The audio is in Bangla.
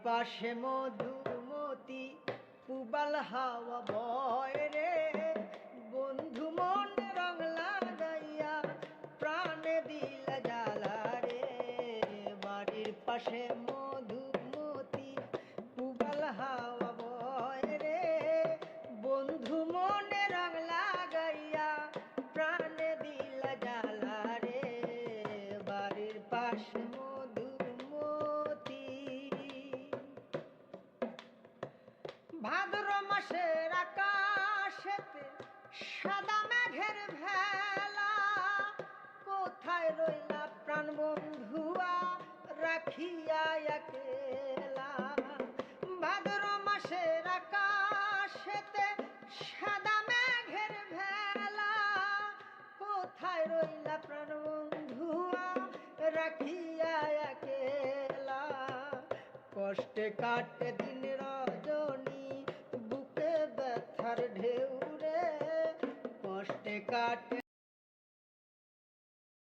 পাশে মধুমতি পুবাল হাওয়া বয় রে, বন্ধু মন রং লাগাইয়া প্রাণে দিলা জ্বালা রে। বাড়ির পাশে মধুমতি পুবাল হাওয়া বয় রে, বন্ধু মনে রং লাগাইয়া প্রাণে দিলা জ্বালা রে। বাড়ির পাশে মধুমতি। ভাদ্র মাসের আকাশেতে সাদা মেঘের ভেলা, কোথায় রইলা প্রাণ বন্ধুয়া রাখিয়া একেলা। ভাদ্র মাসের আকাশেতে সাদা মেঘের ভেলা, কোথায় রইলা প্রাণ বন্ধুয়া রাখিয়া একেলা। কষ্টে কাটে দিন রজনী বুকে ব্যথার ঢেউ রে, কষ্টে কাটে